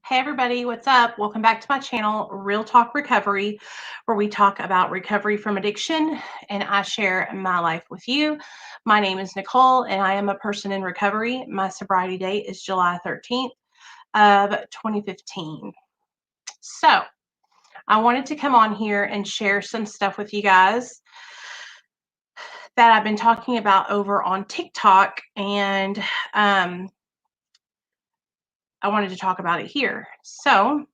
Hey everybody, what's up? Welcome back to my channel, Real Talk Recovery, where we talk about recovery from addiction and I share my life with you. My name is Nicole and I am a person in recovery. My sobriety date is July 13th of 2015. So I wanted to come on here and share some stuff with you guys that I've been talking about over on TikTok, and I wanted to talk about it here. So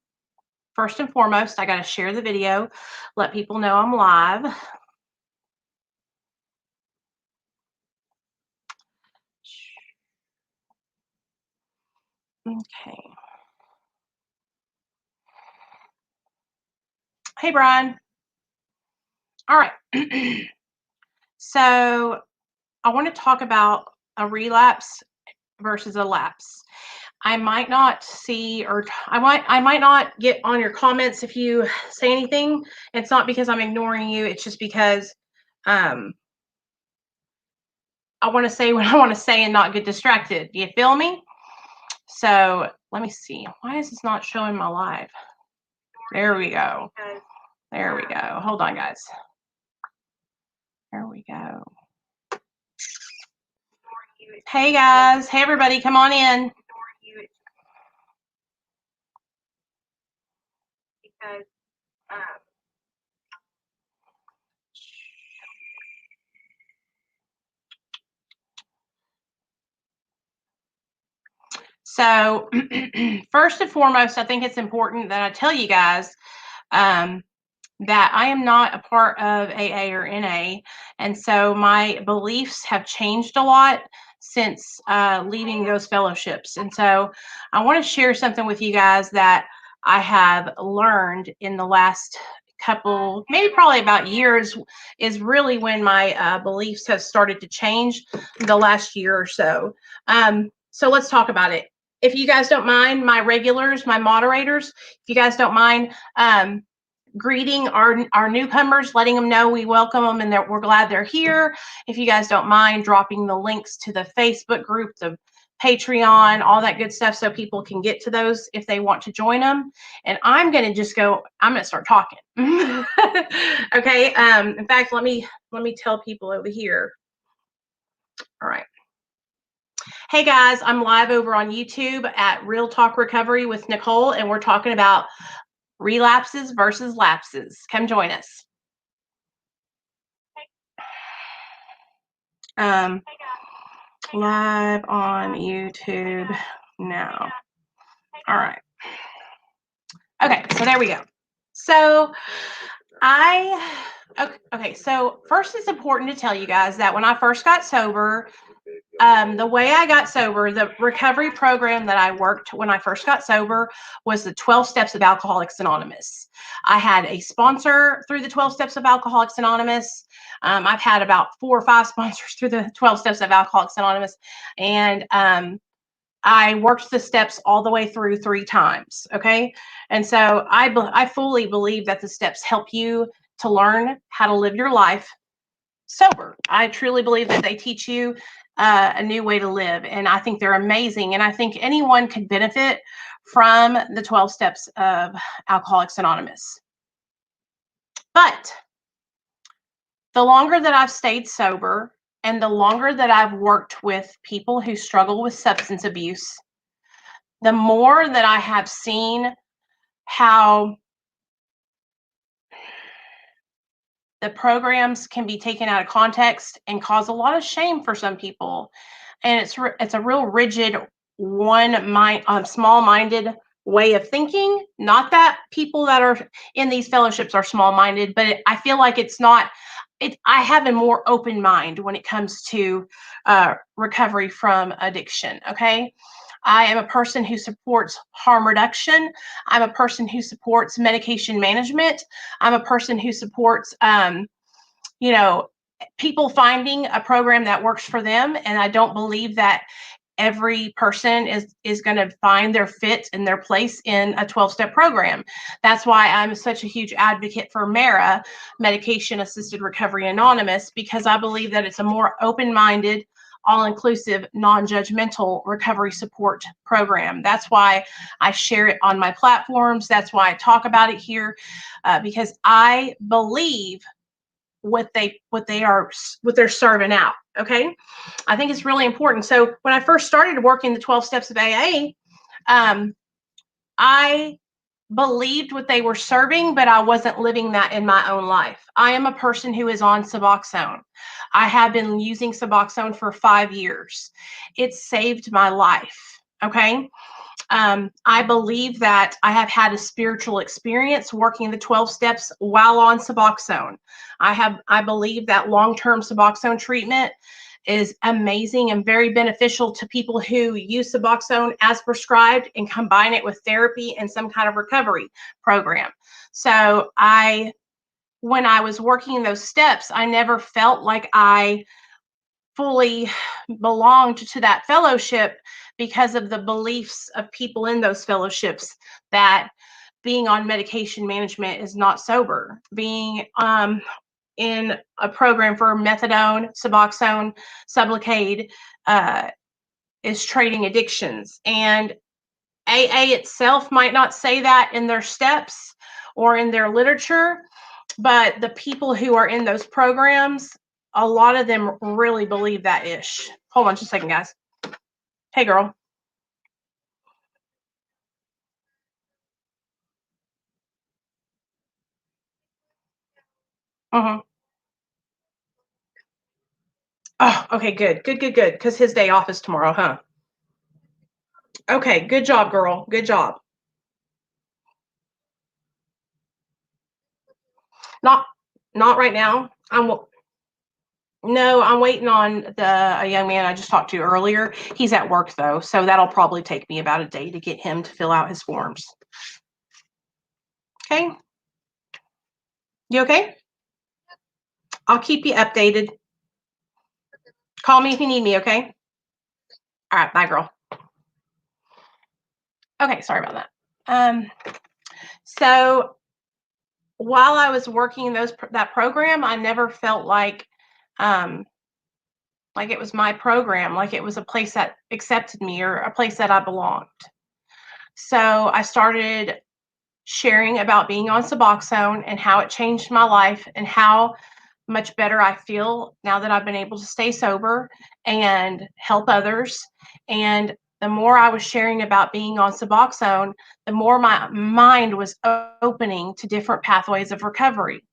first and foremost, I got to share the video, let people know I'm live. Okay. Hey, Brian. All right. So I want to talk about a relapse versus a lapse. I might not see, or I might not get on your comments if you say anything. It's not because I'm ignoring you. It's just because I want to say what I want to say and not get distracted. Do you feel me? So let me see. Why is this not showing my live? There we go. There we go. Hold on, guys. There we go. Hey, guys. Hey, everybody. Come on in. Because so first and foremost, I think it's important that I tell you guys that I am not a part of AA or NA, and so my beliefs have changed a lot since leaving those fellowships. And so I want to share something with you guys that I have learned in the last couple, maybe probably about years, is really when my beliefs have started to change the last year or so. So let's talk about it. If you guys don't mind, my regulars, my moderators, if you guys don't mind, greeting our newcomers, letting them know we welcome them and that we're glad they're here. If you guys don't mind dropping the links to the Facebook group, the Patreon, all that good stuff, so people can get to those if they want to join them. And I'm going to start talking. Okay. In fact, let me tell people over here. All right. Hey guys, I'm live over on YouTube at Real Talk Recovery with Nicole, and we're talking about relapses versus lapses. Come join us. Live on YouTube now. All right. Okay, so there we go. So okay, so first it's important to tell you guys that when I first got sober, the way I got sober, the recovery program that I worked when I first got sober was the 12 Steps of Alcoholics Anonymous. I had a sponsor through the 12 Steps of Alcoholics Anonymous. I've had about 4 or 5 sponsors through the 12 Steps of Alcoholics Anonymous. And I worked the steps all the way through 3 times. Okay. And so I fully believe that the steps help you to learn how to live your life sober. I truly believe that they teach you a new way to live, and I think they're amazing. And I think anyone could benefit from the 12 steps of Alcoholics Anonymous. But the longer that I've stayed sober and the longer that I've worked with people who struggle with substance abuse, the more that I have seen how the programs can be taken out of context and cause a lot of shame for some people. And it's a real rigid, small-minded way of thinking. Not that people that are in these fellowships are small-minded, but I feel like it's not. I have a more open mind when it comes to recovery from addiction. Okay. I am a person who supports harm reduction. I'm a person who supports medication management. I'm a person who supports, people finding a program that works for them. And I don't believe that every person is going to find their fit and their place in a 12-step program. That's why I'm such a huge advocate for MERA, Medication Assisted Recovery Anonymous, because I believe that it's a more open-minded, all-inclusive, non-judgmental recovery support program. That's why I share it on my platforms. That's why I talk about it here, because I believe what they're serving out. Okay, I think it's really important. So when I first started working the 12 steps of AA, I believed what they were serving, but I wasn't living that in my own life. I am a person who is on Suboxone. I have been using Suboxone for 5 years. It saved my life. Okay. I believe that I have had a spiritual experience working the 12 steps while on Suboxone. I believe that long-term Suboxone treatment is amazing and very beneficial to people who use Suboxone as prescribed and combine it with therapy and some kind of recovery program. So when I was working those steps, I never felt like I fully belonged to that fellowship because of the beliefs of people in those fellowships that being on medication management is not sober. Being in a program for methadone, Suboxone, Sublocade is trading addictions. And AA itself might not say that in their steps or in their literature, but the people who are in those programs, a lot of them really believe that ish. Hold on just a second, guys. Hey, girl. Uh-huh. Oh, okay, good. Good, good, good. Because his day off is tomorrow, huh? Okay, good job, girl. Good job. Not not right now. No, I'm waiting on a young man I just talked to earlier. He's at work though, so that'll probably take me about a day to get him to fill out his forms. Okay? You okay? I'll keep you updated. Call me if you need me, okay? All right, bye, girl. Okay, sorry about that. So while I was working that program, I never felt like it was my program, like it was a place that accepted me or a place that I belonged. So I started sharing about being on Suboxone and how it changed my life and how much better I feel now that I've been able to stay sober and help others. And the more I was sharing about being on Suboxone, the more my mind was opening to different pathways of recovery.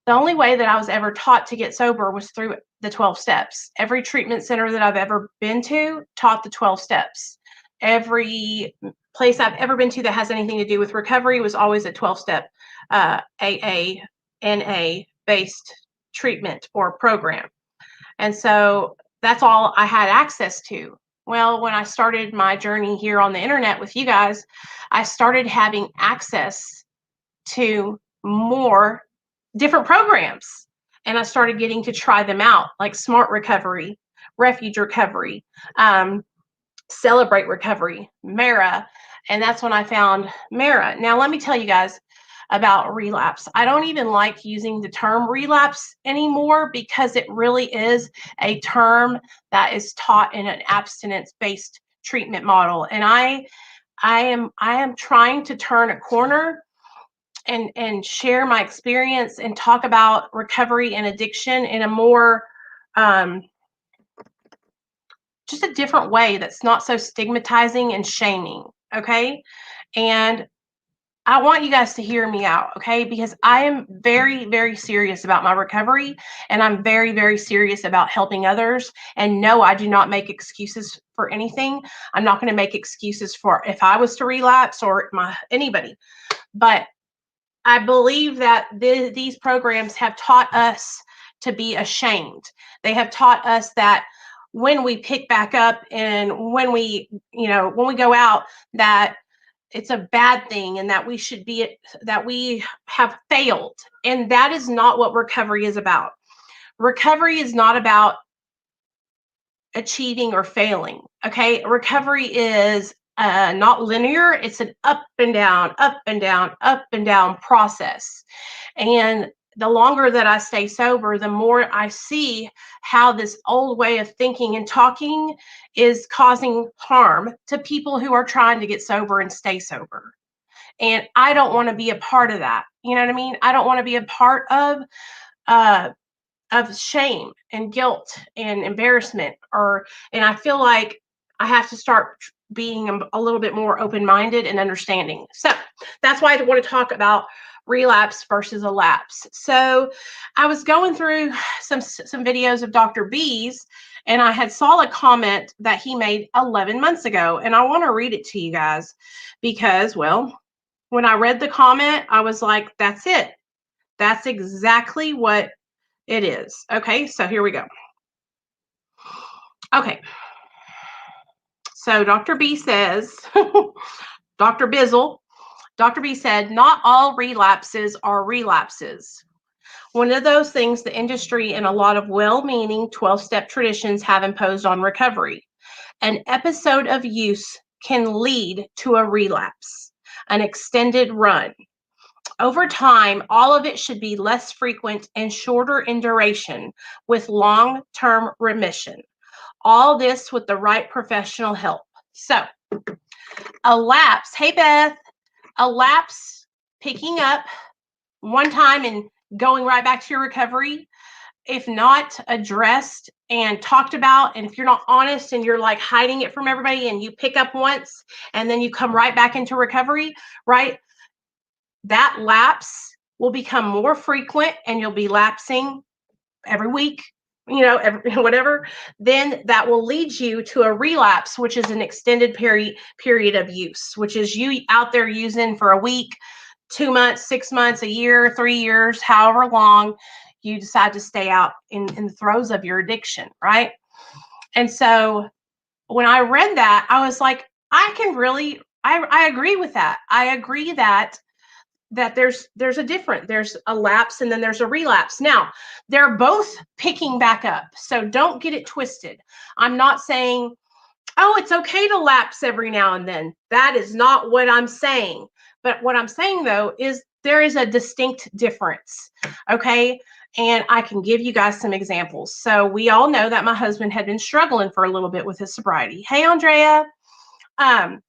The only way that I was ever taught to get sober was through the 12 steps. Every treatment center that I've ever been to taught the 12 steps. Every place I've ever been to that has anything to do with recovery was always a 12-step AA, NA based treatment or program. And so that's all I had access to. Well, when I started my journey here on the internet with you guys, I started having access to more different programs. And I started getting to try them out, like Smart Recovery, Refuge Recovery, Celebrate Recovery, Mara. And that's when I found Mara. Now, let me tell you guys about relapse. I don't even like using the term relapse anymore because it really is a term that is taught in an abstinence-based treatment model. And I am trying to turn a corner and share my experience and talk about recovery and addiction in a more just a different way that's not so stigmatizing and shaming. Okay. And I want you guys to hear me out, okay? Because I am very, very serious about my recovery and I'm very, very serious about helping others. And no, I do not make excuses for anything. I'm not going to make excuses for if I was to relapse or anybody. But I believe that these programs have taught us to be ashamed. They have taught us that when we pick back up and when we go out, that it's a bad thing and that we have failed. And that is not what recovery is about. Recovery is not about achieving or failing. Okay. Recovery is not linear. It's an up and down, up and down, up and down process. And the longer that I stay sober, the more I see how this old way of thinking and talking is causing harm to people who are trying to get sober and stay sober. And I don't want to be a part of that. You know what I mean? I don't want to be a part uh, of shame and guilt and embarrassment, and I feel like I have to start being a little bit more open-minded and understanding. So that's why I want to talk about relapse versus a lapse. So I was going through some videos of Dr. B's, and I had saw a comment that he made 11 months ago, and I want to read it to you guys because, well, when I read the comment, I was like, that's it. That's exactly what it is. Okay, so here we go. Okay, so Dr. B says, Dr. Bizzle, Dr. B said, not all relapses are relapses. One of those things the industry and a lot of well-meaning 12-step traditions have imposed on recovery. An episode of use can lead to a relapse, an extended run. Over time, all of it should be less frequent and shorter in duration with long-term remission. All this with the right professional help. So, a lapse, hey Beth, a lapse picking up one time and going right back to your recovery, if not addressed and talked about, and if you're not honest and you're like hiding it from everybody and you pick up once and then you come right back into recovery, right? That lapse will become more frequent and you'll be lapsing every week, whatever, then that will lead you to a relapse, which is an extended period of use, which is you out there using for a week, 2 months, 6 months, a year, 3 years, however long you decide to stay out in the throes of your addiction, right? And so when I read that, I was like, I agree with that. I agree that there's a lapse and then there's a relapse. Now, they're both picking back up. So don't get it twisted. I'm not saying, oh, it's okay to lapse every now and then. That is not what I'm saying. But what I'm saying though is there is a distinct difference. Okay? And I can give you guys some examples. So we all know that my husband had been struggling for a little bit with his sobriety. Hey, Andrea. And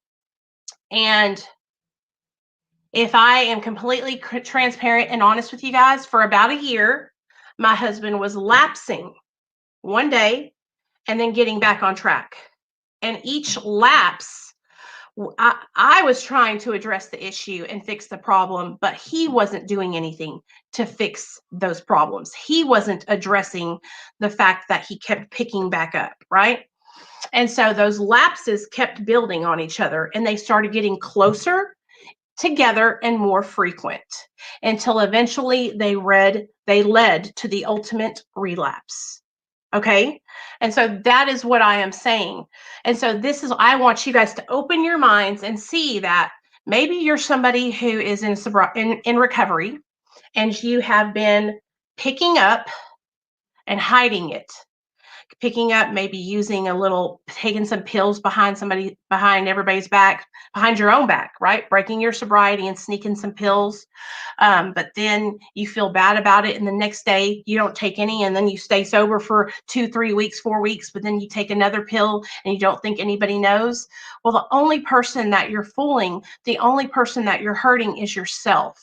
if I am completely transparent and honest with you guys, for about a year, my husband was lapsing one day and then getting back on track. And each lapse, I was trying to address the issue and fix the problem, but he wasn't doing anything to fix those problems. He wasn't addressing the fact that he kept picking back up, right? And so those lapses kept building on each other and they started getting closer together and more frequent until eventually they led to the ultimate relapse. Okay. And so that is what I am saying. And so I want you guys to open your minds and see that maybe you're somebody who is in recovery and you have been picking up and hiding it, picking up, maybe taking some pills behind everybody's back, behind your own back, right? Breaking your sobriety and sneaking some pills. But then you feel bad about it. And the next day you don't take any. And then you stay sober for 2, 3 weeks, 4 weeks, but then you take another pill and you don't think anybody knows. Well, the only person that you're fooling, the only person that you're hurting is yourself.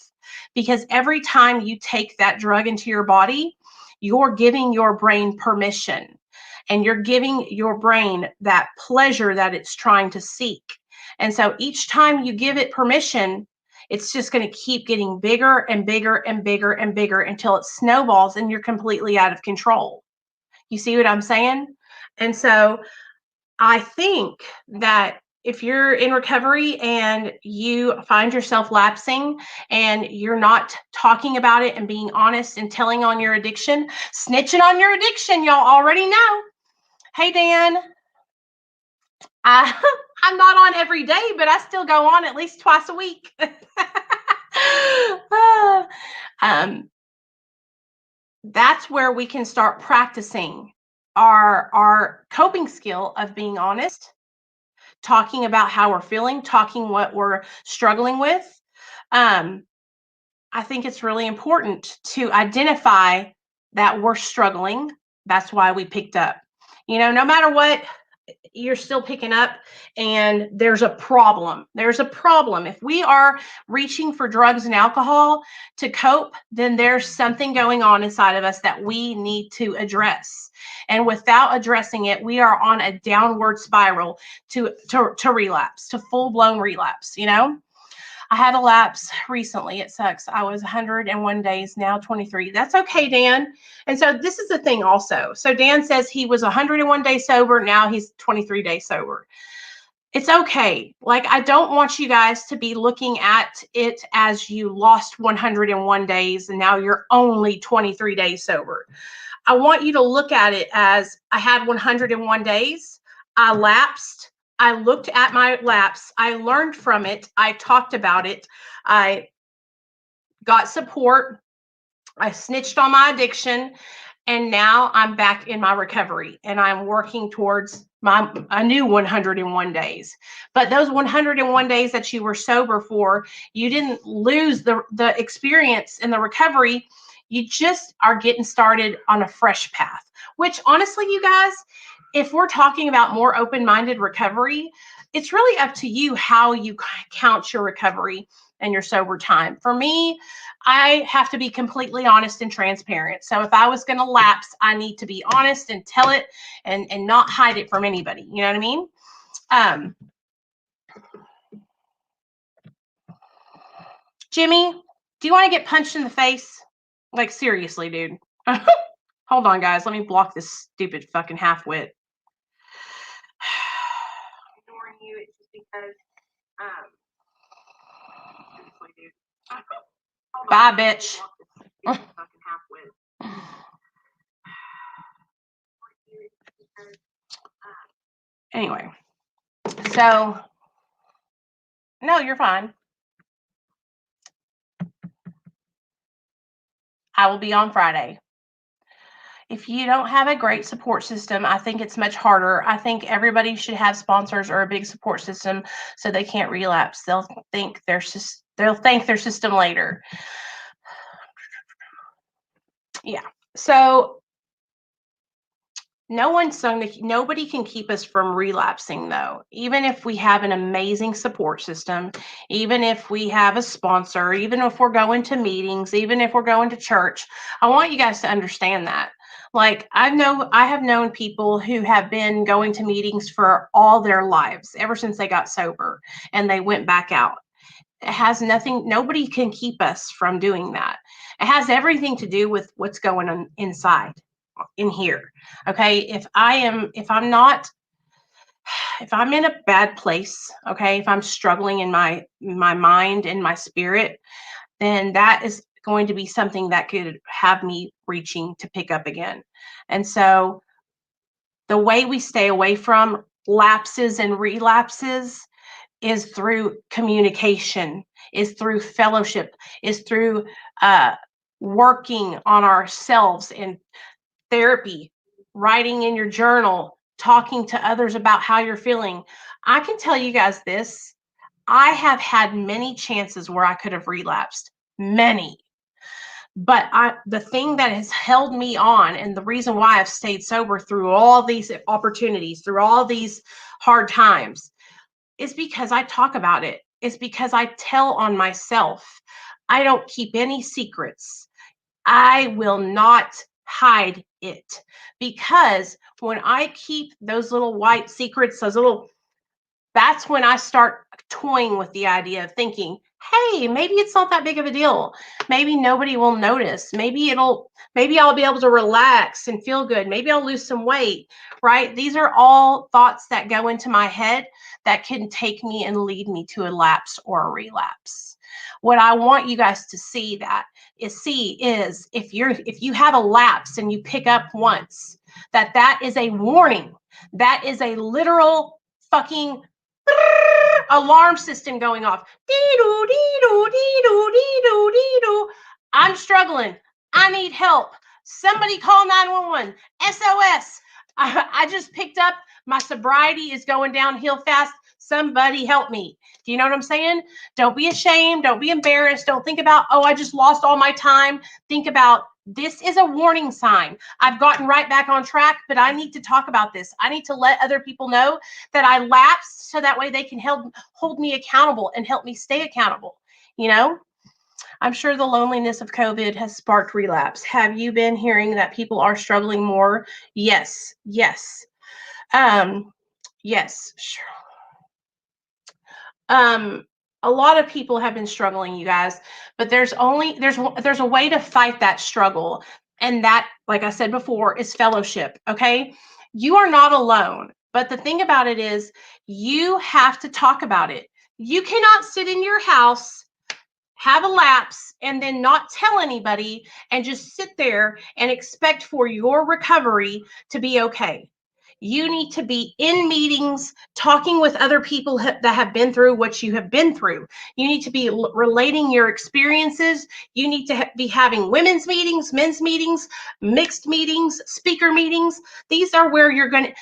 Because every time you take that drug into your body, you're giving your brain permission. And you're giving your brain that pleasure that it's trying to seek. And so each time you give it permission, it's just going to keep getting bigger and bigger and bigger and bigger until it snowballs and you're completely out of control. You see what I'm saying? And so I think that if you're in recovery and you find yourself lapsing and you're not talking about it and being honest and telling on your addiction, snitching on your addiction, y'all already know. Hey, Dan. I'm not on every day, but I still go on at least twice a week. That's where we can start practicing our coping skill of being honest, talking about how we're feeling, talking what we're struggling with. I think it's really important to identify that we're struggling. That's why we picked up. No matter what, you're still picking up, and there's a problem. There's a problem. If we are reaching for drugs and alcohol to cope, then there's something going on inside of us that we need to address. And without addressing it, we are on a downward spiral to relapse, to full-blown relapse. I had a lapse recently. It sucks. I was 101 days, now 23. That's okay, Dan. And so this is the thing also. So Dan says he was 101 days sober. Now he's 23 days sober. It's okay. Like, I don't want you guys to be looking at it as you lost 101 days and now you're only 23 days sober. I want you to look at it as I had 101 days. I lapsed. I looked at my lapse. I learned from it. I talked about it. I got support. I snitched on my addiction. And now I'm back in my recovery, and I'm working towards a new 101 days. But those 101 days that you were sober for, you didn't lose the experience in the recovery. You just are getting started on a fresh path, which honestly, you guys, if we're talking about more open-minded recovery, it's really up to you how you count your recovery and your sober time. For me, I have to be completely honest and transparent. So if I was going to lapse, I need to be honest and tell it and not hide it from anybody. You know what I mean? Jimmy, do you want to get punched in the face? Like, seriously, dude. Hold on, guys. Let me block this stupid fucking half-wit. I'm ignoring you. It's just because, seriously, dude. Bye, bitch. Anyway, so no, you're fine. I will be on Friday. If you don't have a great support system, I think it's much harder. I think everybody should have sponsors or a big support system so they can't relapse. They'll thank their system later. Yeah. So nobody can keep us from relapsing, though. Even if we have an amazing support system, even if we have a sponsor, even if we're going to meetings, even if we're going to church, I want you guys to understand that. Like, I have known people who have been going to meetings for all their lives, ever since they got sober, and they went back out. It has nobody can keep us from doing that. It has everything to do with what's going on inside in here. Okay. If I'm in a bad place, okay, if I'm struggling in my mind and my spirit, then that is going to be something that could have me reaching to pick up again. And so the way we stay away from lapses and relapses is through communication, is through fellowship, is through working on ourselves in therapy, writing in your journal, talking to others about how you're feeling. I can tell you guys this. I have had many chances where I could have relapsed, many. But the thing that has held me on, and the reason why I've stayed sober through all these opportunities, through all these hard times, is because I talk about it. It's because I tell on myself. I don't keep any secrets. I will not hide it, because when I keep those little white secrets, that's when I start toying with the idea of thinking, hey, maybe it's not that big of a deal. Maybe nobody will notice. Maybe I'll be able to relax and feel good. Maybe I'll lose some weight, right? These are all thoughts that go into my head that can take me and lead me to a lapse or a relapse. What I want you guys to see is if you have a lapse and you pick up once, that is a warning. That is a literal fucking alarm system going off. Dee-doo, dee-doo, dee-doo, dee-doo, dee-doo. I'm struggling. I need help. Somebody call 911. SOS. I just picked up. My sobriety is going downhill fast. Somebody help me. Do you know what I'm saying? Don't be ashamed. Don't be embarrassed. Don't think about, oh, I just lost all my time. Think about, this is a warning sign. I've gotten right back on track, but I need to talk about this. I need to let other people know that I lapsed, so that way they can hold me accountable and help me stay accountable. You know, I'm sure the loneliness of COVID has sparked relapse. Have you been hearing that people are struggling more? Yes, yes. Yes, sure. A lot of people have been struggling, you guys, but there's a way to fight that struggle, and that, like I said before, is fellowship. Okay, you are not alone, but the thing about it is, you have to talk about it. You cannot sit in your house, have a lapse, and then not tell anybody and just sit there and expect for your recovery to be okay. You need to be in meetings, talking with other people that have been through what you have been through. You need to be relating your experiences. You need to be having women's meetings, men's meetings, mixed meetings, speaker meetings. These are where you're going to,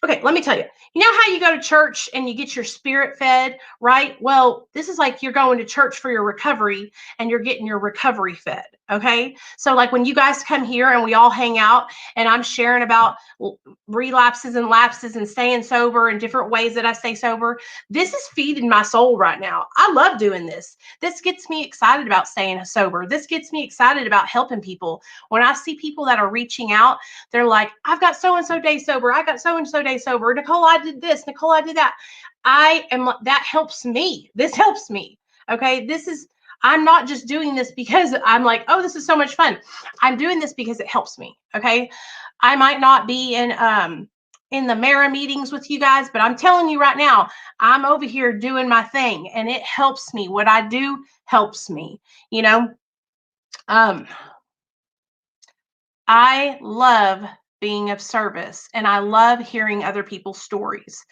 okay, let me tell you. You know how you go to church and you get your spirit fed, right? Well, this is like you're going to church for your recovery and you're getting your recovery fed. Okay. So, like when you guys come here and we all hang out and I'm sharing about relapses and lapses and staying sober and different ways that I stay sober, this is feeding my soul right now. I love doing this. This gets me excited about staying sober. This gets me excited about helping people. When I see people that are reaching out, they're like, I've got so-and-so day sober. I got so-and-so day sober. Nicole, I did this. Nicole, I did that. That helps me. This helps me. Okay. I'm not just doing this because I'm like, oh, this is so much fun. I'm doing this because it helps me. Okay. I might not be in the Mara meetings with you guys, but I'm telling you right now, I'm over here doing my thing and it helps me. What I do helps me, you know. I love being of service and I love hearing other people's stories.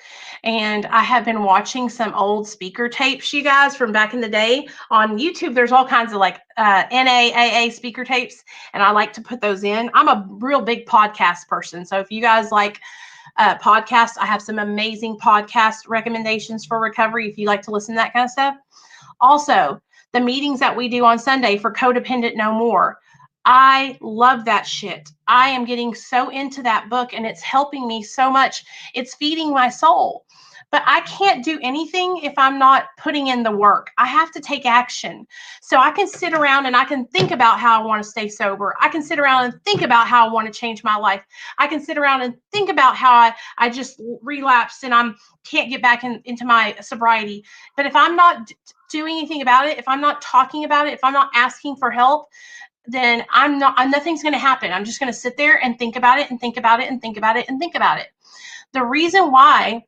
And I have been watching some old speaker tapes, you guys, from back in the day on YouTube. There's all kinds of like NAAA speaker tapes, and I like to put those in. I'm a real big podcast person. So if you guys like podcasts, I have some amazing podcast recommendations for recovery if you like to listen to that kind of stuff. Also, the meetings that we do on Sunday for Codependent No More. I love that shit. I am getting so into that book and it's helping me so much. It's feeding my soul. But I can't do anything if I'm not putting in the work. I have to take action. So I can sit around and I can think about how I want to stay sober. I can sit around and think about how I want to change my life. I can sit around and think about how I just relapsed and I can't get back into my sobriety. But if I'm not doing anything about it, if I'm not talking about it, if I'm not asking for help, then nothing's going to happen. I'm just going to sit there and think about it and think about it and think about it and think about it. The reason why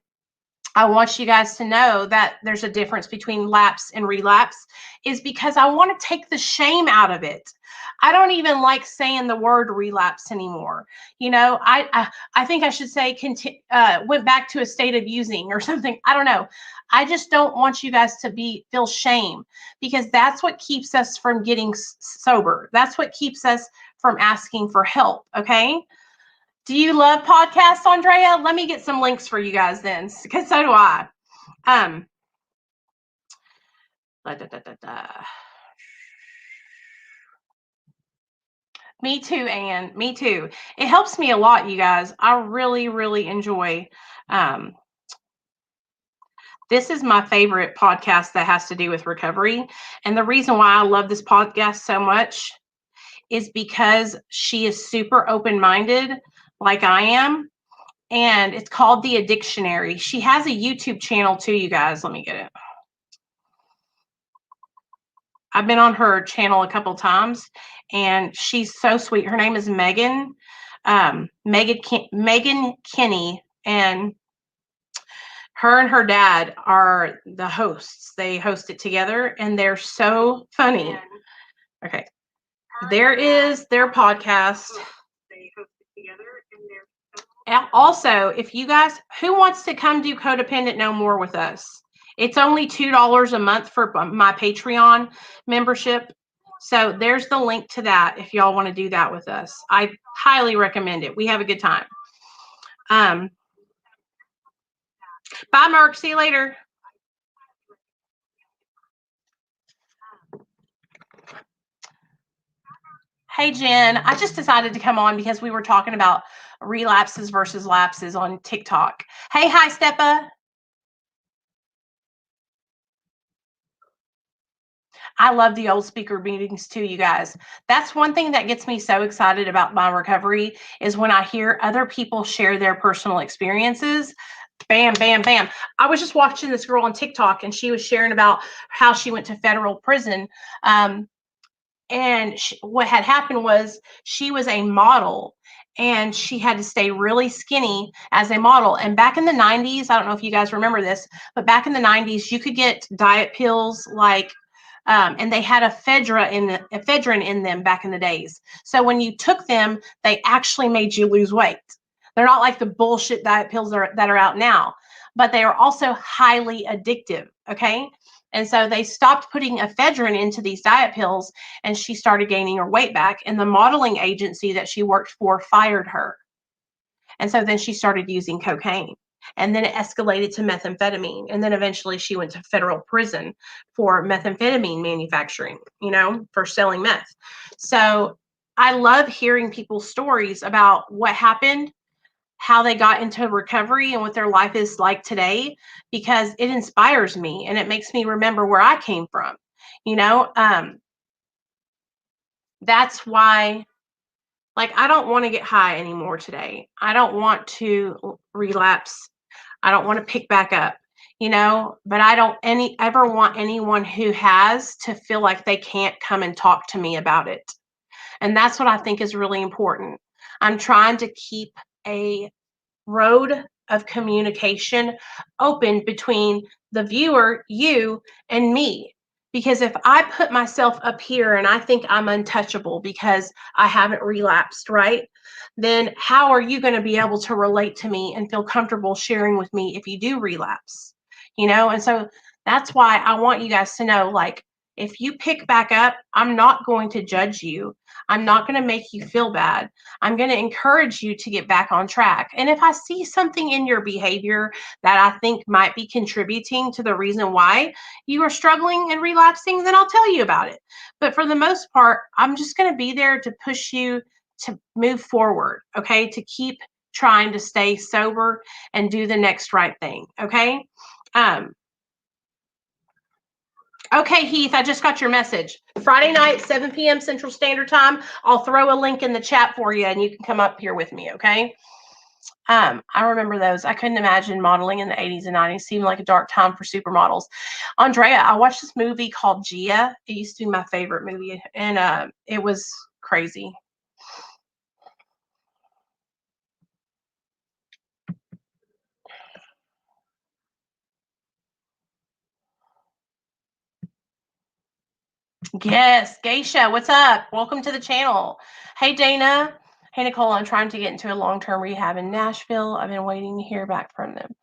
I want you guys to know that there's a difference between lapse and relapse is because I want to take the shame out of it. I don't even like saying the word relapse anymore. You know, I think I should say went back to a state of using or something. I don't know. I just don't want you guys to feel shame, because that's what keeps us from getting sober. That's what keeps us from asking for help. Okay. Do you love podcasts, Andrea? Let me get some links for you guys then, because so do I. Me too, Anne. Me too. It helps me a lot, you guys. I really, really enjoy. This is my favorite podcast that has to do with recovery. And the reason why I love this podcast so much is because she is super open-minded, like I am. And it's called The Addictionary. She has a YouTube channel too, you guys. Let me get it. I've been on her channel a couple times, and she's so sweet. Her name is Megan Kinney, and her and her dad are the hosts. They host it together, and they're so funny. Okay, there is their podcast. They host it together, and also, if you guys, who wants to come do Codependent No More with us? It's only $2 a month for my Patreon membership. So there's the link to that if y'all want to do that with us. I highly recommend it. We have a good time. Bye, Mark. See you later. Hey, Jen. I just decided to come on because we were talking about relapses versus lapses on TikTok. Hey, hi, Steppa. I love the old speaker meetings too, you guys. That's one thing that gets me so excited about my recovery is when I hear other people share their personal experiences. Bam, bam, bam. I was just watching this girl on TikTok and she was sharing about how she went to federal prison. Um, and what had happened was she was a model and she had to stay really skinny as a model. And back in the 90s, I don't know if you guys remember this, but back in the 90s, you could get diet pills like and they had ephedrine in them back in the days. So when you took them, they actually made you lose weight. They're not like the bullshit diet pills that are out now, but they are also highly addictive. Okay. And so they stopped putting ephedrine into these diet pills, and she started gaining her weight back. And the modeling agency that she worked for fired her. And so then she started using cocaine. And then it escalated to methamphetamine. And then eventually she went to federal prison for methamphetamine manufacturing, for selling meth. So I love hearing people's stories about what happened, how they got into recovery, and what their life is like today, because it inspires me and it makes me remember where I came from. You know, um, that's why, like, I don't want to get high anymore today. I don't want to relapse. I don't want to pick back up, but I don't any ever want anyone who has to feel like they can't come and talk to me about it. And that's what I think is really important. I'm trying to keep a road of communication open between the viewer, you, and me. Because if I put myself up here and I think I'm untouchable because I haven't relapsed, right? Then how are you going to be able to relate to me and feel comfortable sharing with me if you do relapse? And so that's why I want you guys to know, like, if you pick back up, I'm not going to judge you. I'm not going to make you feel bad. I'm going to encourage you to get back on track. And if I see something in your behavior that I think might be contributing to the reason why you are struggling and relapsing, then I'll tell you about it. But for the most part, I'm just going to be there to push you to move forward, okay? To keep trying to stay sober and do the next right thing, okay? Um, Okay, Heath, I just got your message. Friday night, 7 p.m. Central Standard Time. I'll throw a link in the chat for you and you can come up here with me, okay? I remember those. I couldn't imagine modeling in the 80s and 90s. Seemed like a dark time for supermodels. Andrea, I watched this movie called Gia. It used to be my favorite movie, and it was crazy. Yes, Geisha, what's up? Welcome to the channel. Hey, Dana. Hey, Nicole, I'm trying to get into a long-term rehab in Nashville. I've been waiting to hear back from them.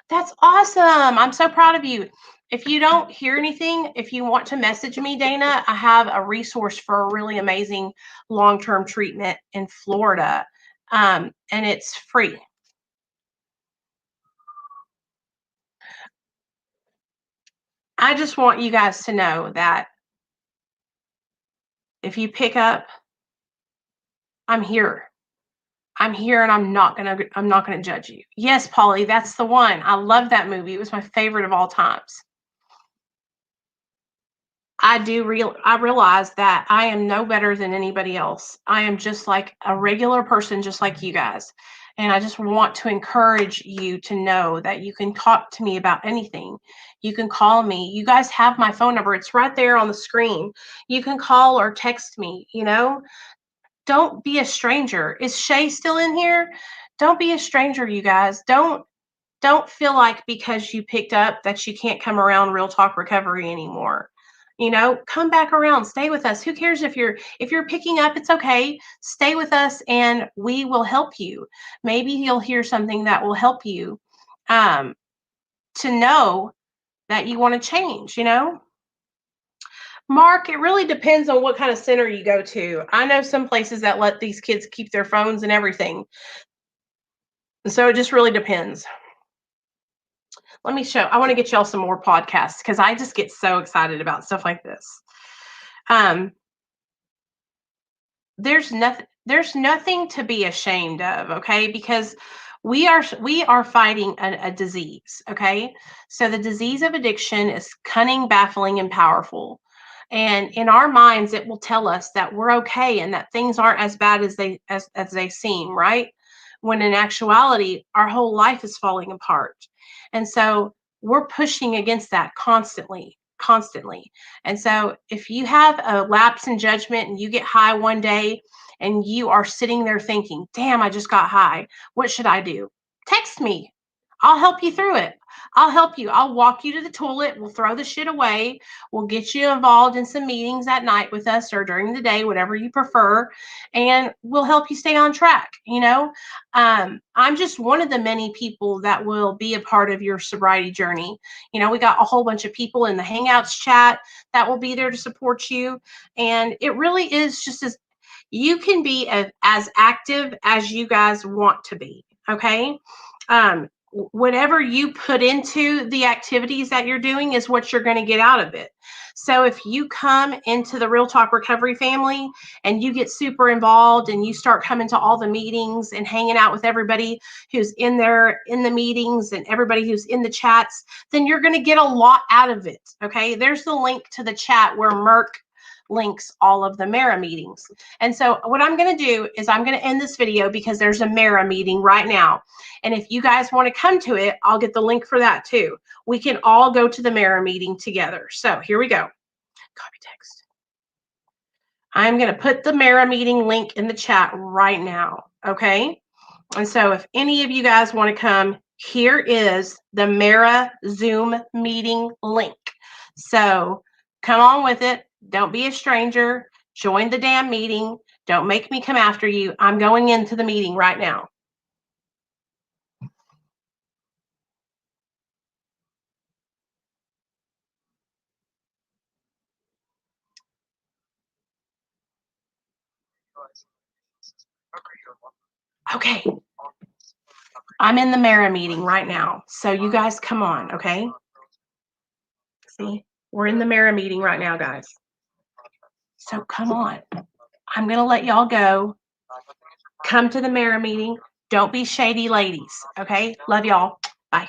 That's awesome. I'm so proud of you. If you don't hear anything, if you want to message me, Dana, I have a resource for a really amazing long-term treatment in Florida, and it's free. I just want you guys to know that if you pick up, I'm here. I'm here and I'm not gonna judge you. Yes, Polly, that's the one. I love that movie. It was my favorite of all times. I realize that I am no better than anybody else. I am just like a regular person, just like you guys. And I just want to encourage you to know that you can talk to me about anything. You can call me. You guys have my phone number. It's right there on the screen. You can call or text me. Don't be a stranger. Is Shay still in here? Don't be a stranger, you guys. Don't feel like because you picked up that you can't come around Real Talk Recovery anymore. Come back around, stay with us. Who cares if you're picking up, it's okay. Stay with us and we will help you. Maybe you'll hear something that will help you um, to know that you want to change. Mark, it really depends on what kind of center you go to. I know some places that let these kids keep their phones and everything. So it just really depends. let me show. I want to get y'all some more podcasts because I just get so excited about stuff like this. Um, there's nothing to be ashamed of, okay? Because we are fighting a disease, okay? So the disease of addiction is cunning, baffling, and powerful. And in our minds, it will tell us that we're okay and that things aren't as bad as they seem, right? When in actuality, our whole life is falling apart. And so we're pushing against that constantly, constantly. And so if you have a lapse in judgment and you get high one day and you are sitting there thinking, damn, I just got high. What should I do? Text me. I'll help you through it. I'll help you. I'll walk you to the toilet. We'll throw the shit away. We'll get you involved in some meetings at night with us or during the day, whatever you prefer. And we'll help you stay on track. I'm just one of the many people that will be a part of your sobriety journey. We got a whole bunch of people in the Hangouts chat that will be there to support you. And it really is just as you can be as active as you guys want to be. Okay. Whatever you put into the activities that you're doing is what you're going to get out of it. So if you come into the Real Talk Recovery family and you get super involved and you start coming to all the meetings and hanging out with everybody who's in there in the meetings and everybody who's in the chats, then you're going to get a lot out of it. Okay. There's the link to the chat where Merck links all of the Mara meetings. And so what I'm going to do is I'm going to end this video because there's a Mara meeting right now. And if you guys want to come to it, I'll get the link for that too. We can all go to the Mara meeting together. So here we go. Copy text. I'm going to put the Mara meeting link in the chat right now. Okay. And so if any of you guys want to come, here is the Mara Zoom meeting link. So come on with it. Don't be a stranger. Join the damn meeting. Don't make me come after you. I'm going into the meeting right now. Okay. I'm in the Mara meeting right now. So you guys come on, okay? See, we're in the Mara meeting right now, guys. So come on. I'm going to let y'all go. Come to the Mara meeting. Don't be shady ladies, okay? Love y'all. Bye.